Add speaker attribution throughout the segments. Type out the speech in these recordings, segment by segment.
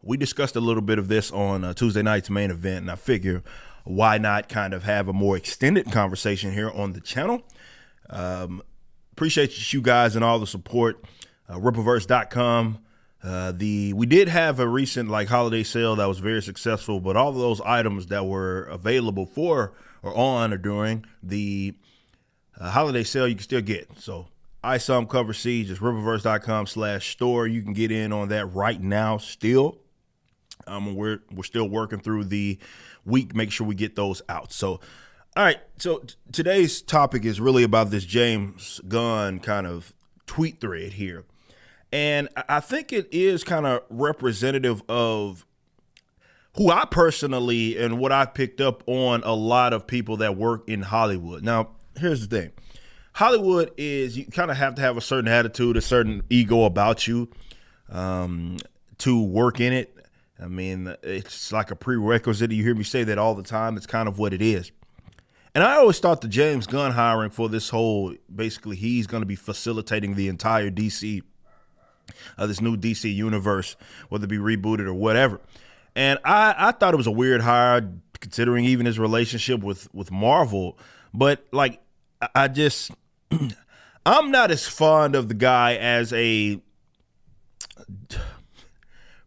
Speaker 1: We discussed a little bit of this on Tuesday night's main event, and I figure why not kind of have a more extended conversation here on the channel. Appreciate you guys and all the support. Rippaverse.com. We did have a recent holiday sale that was very successful, but all of those items that were available for or on or during the holiday sale you can still get. So ISOM Cover C, just rippaverse.com/store. You can get in on that right now still. We're still working through the week, make sure we get those out. So, all right. So today's topic is really about this James Gunn kind of tweet thread here. And I think it is kind of representative of who I personally and what I picked up on a lot of people that work in Hollywood. Now, here's the thing. Hollywood is, you kind of have to have a certain attitude, a certain ego about you to work in it. I mean, it's like a prerequisite. You hear me say that all the time. It's kind of what it is. And I always thought the James Gunn hiring for this whole, basically he's going to be facilitating the entire DC, this new DC universe, whether it be rebooted or whatever. And I thought it was a weird hire, considering even his relationship with Marvel. But I'm not as fond of the guy as a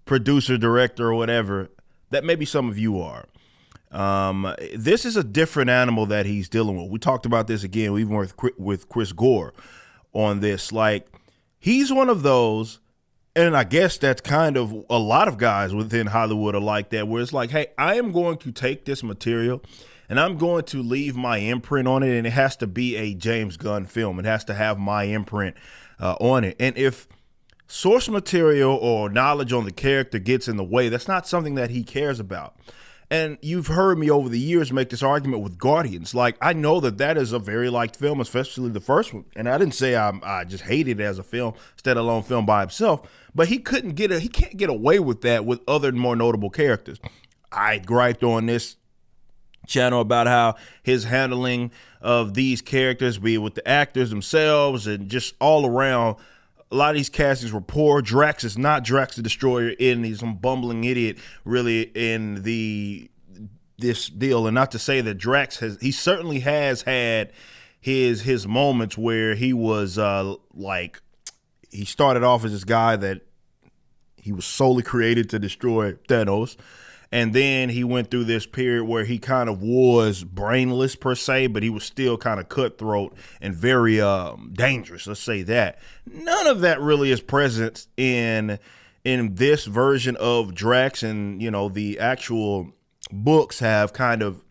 Speaker 1: producer, director, or whatever that maybe some of you are. This is a different animal that he's dealing with. We talked about this again, even with Chris Gore on this. He's one of those, and I guess that's kind of a lot of guys within Hollywood are like that, where it's like, hey, I am going to take this material and I'm going to leave my imprint on it, and it has to be a James Gunn film. It has to have my imprint on it. And if source material or knowledge on the character gets in the way, that's not something that he cares about. And you've heard me over the years make this argument with Guardians. I know that is a very liked film, especially the first one. And I didn't say I just hated it as a film, standalone film by himself. But he can't get away with that with other more notable characters. I griped on this channel about how his handling of these characters, be it with the actors themselves and just all around, a lot of these castings were poor. Drax is not Drax the Destroyer, and he's some bumbling idiot really in this deal. And not to say that Drax he certainly has had his moments where he was he started off as this guy that he was solely created to destroy Thanos. And then he went through this period where he kind of was brainless per se, but he was still kind of cutthroat and very dangerous. Let's say that. None of that really is present in this version of Drax, and the actual books have kind of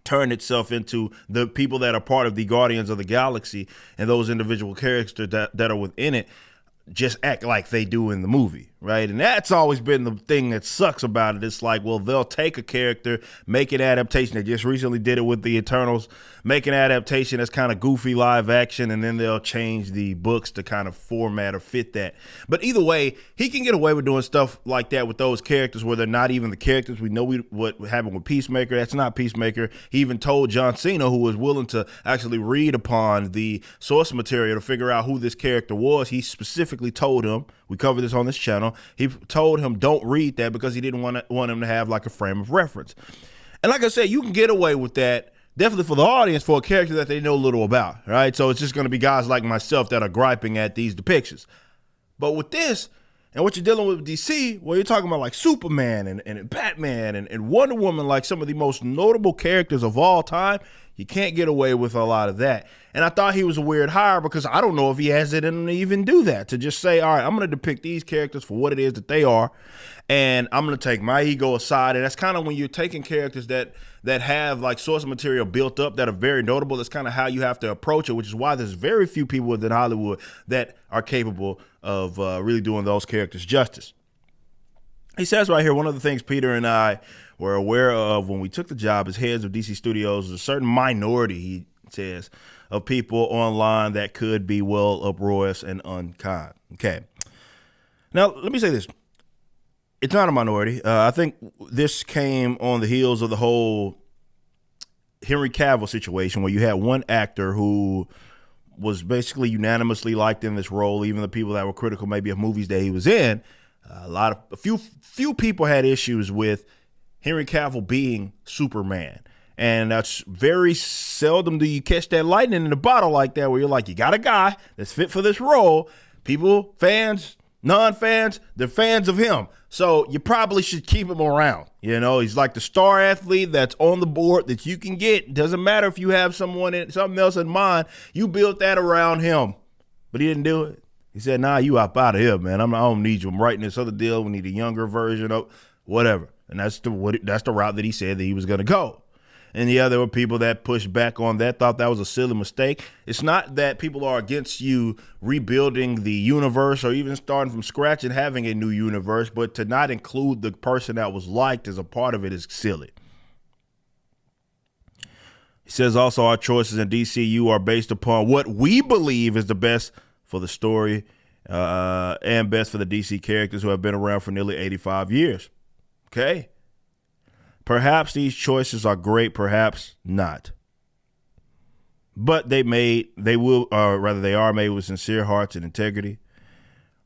Speaker 1: turned itself into the people that are part of the Guardians of the Galaxy, and those individual characters that are within it just act like they do in the movie, right? And that's always been the thing that sucks about it. It's like, well, they'll take a character, make an adaptation. They just recently did it with the Eternals, make an adaptation that's kind of goofy live action, and then they'll change the books to kind of format or fit that. But either way, he can get away with doing stuff like that with those characters where they're not even the characters. We know what happened with Peacemaker. That's not Peacemaker. He even told John Cena, who was willing to actually read upon the source material to figure out who this character was. He specifically told him, we covered this on this channel, he told him don't read that because he didn't want him to have a frame of reference. And like I said, you can get away with that definitely for the audience for a character that they know little about, right? So it's just going to be guys like myself that are griping at these depictions. But with this, and what you're dealing with DC, well, you're talking about Superman and Batman and Wonder Woman, some of the most notable characters of all time. You can't get away with a lot of that. And I thought he was a weird hire because I don't know if he has it in him to even do that, to just say, all right, I'm going to depict these characters for what it is that they are, and I'm going to take my ego aside. And that's kind of when you're taking characters that have source material built up that are very notable. That's kind of how you have to approach it, which is why there's very few people within Hollywood that are capable of really doing those characters justice. He says right here, one of the things Peter and I were aware of when we took the job as heads of DC Studios is a certain minority, he says, of people online that could be uproarious and unkind. Okay. Now, let me say this. It's not a minority. I think this came on the heels of the whole Henry Cavill situation where you had one actor who was basically unanimously liked in this role, even the people that were critical maybe of movies that he was in. A few people had issues with Henry Cavill being Superman. And that's very seldom do you catch that lightning in the bottle like that, where you're like, you got a guy that's fit for this role. People, fans, non-fans, they're fans of him. So you probably should keep him around. You know, he's like the star athlete that's on the board that you can get. It doesn't matter if you have something else in mind. You built that around him. But he didn't do it. He said, nah, you up out of here, man. I don't need you. I'm writing this other deal. We need a younger version of whatever. And that's the route that he said that he was going to go. And yeah, there were people that pushed back on that, thought that was a silly mistake. It's not that people are against you rebuilding the universe or even starting from scratch and having a new universe, but to not include the person that was liked as a part of it is silly. He says also our choices in DCU are based upon what we believe is the best for the story and best for the DC characters who have been around for nearly 85 years. Okay. Perhaps these choices are great, perhaps not. But they are made with sincere hearts and integrity.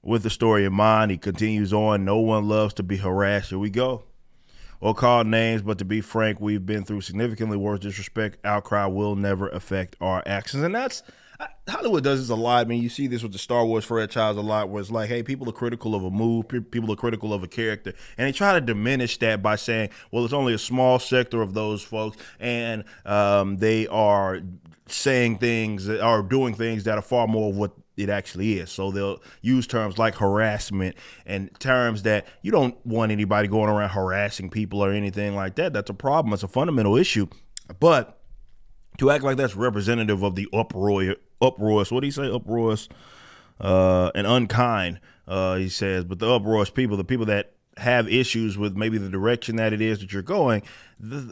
Speaker 1: With the story in mind, he continues on, no one loves to be harassed. Here we go. Or called names, but to be frank, we've been through significantly worse disrespect. Outcry will never affect our actions. And that's, Hollywood does this a lot. I mean, you see this with the Star Wars franchise a lot, where it's like, hey, people are critical of a move, people are critical of a character, and they try to diminish that by saying, well, it's only a small sector of those folks, and they are saying things or doing things that are far more of what it actually is. So they'll use terms like harassment and terms that you don't want anybody going around harassing people or anything like that. That's a problem. It's a fundamental issue. But to act like that's representative of the uproarious, what do you say? Uproarious and unkind, he says. But the uproarious people, the people that have issues with maybe the direction that it is that you're going,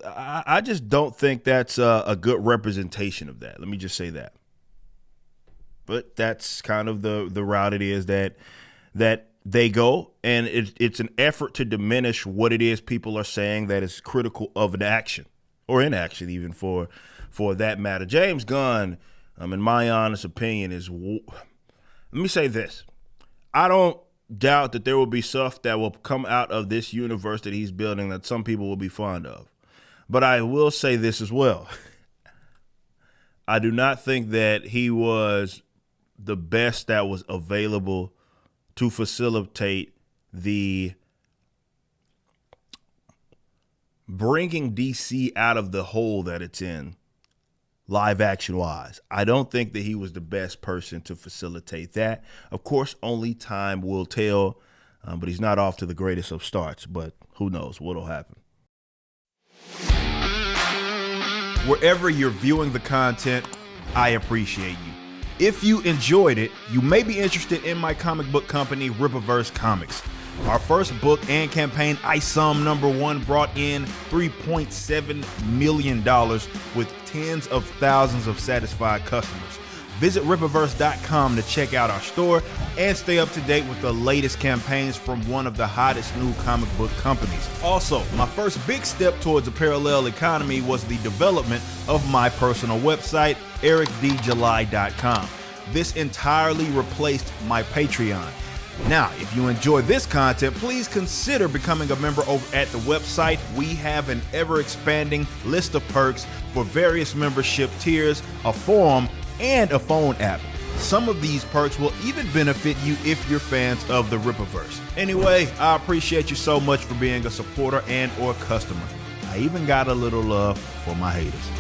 Speaker 1: I just don't think that's a good representation of that. Let me just say that. But that's kind of the route it is that they go, and it's an effort to diminish what it is people are saying that is critical of an action or inaction, even for that matter. James Gunn, in my honest opinion, let me say this. I don't doubt that there will be stuff that will come out of this universe that he's building that some people will be fond of. But I will say this as well. I do not think that he was the best that was available to facilitate the bringing DC out of the hole that it's in, live action wise. I don't think that he was the best person to facilitate that. Of course, only time will tell, but he's not off to the greatest of starts, but who knows what'll happen. Wherever you're viewing the content, I appreciate you. If you enjoyed it, you may be interested in my comic book company, Rippaverse Comics. Our first book and campaign, ISOM #1, brought in $3.7 million with tens of thousands of satisfied customers. Visit Rippaverse.com to check out our store and stay up to date with the latest campaigns from one of the hottest new comic book companies. Also, my first big step towards a parallel economy was the development of my personal website, ericdjuly.com. This entirely replaced my Patreon. Now, if you enjoy this content, please consider becoming a member over at the website. We have an ever-expanding list of perks for various membership tiers, a forum, and a phone app. Some of these perks will even benefit you if you're fans of the Rippaverse. Anyway, I appreciate you so much for being a supporter and or customer. I even got a little love for my haters.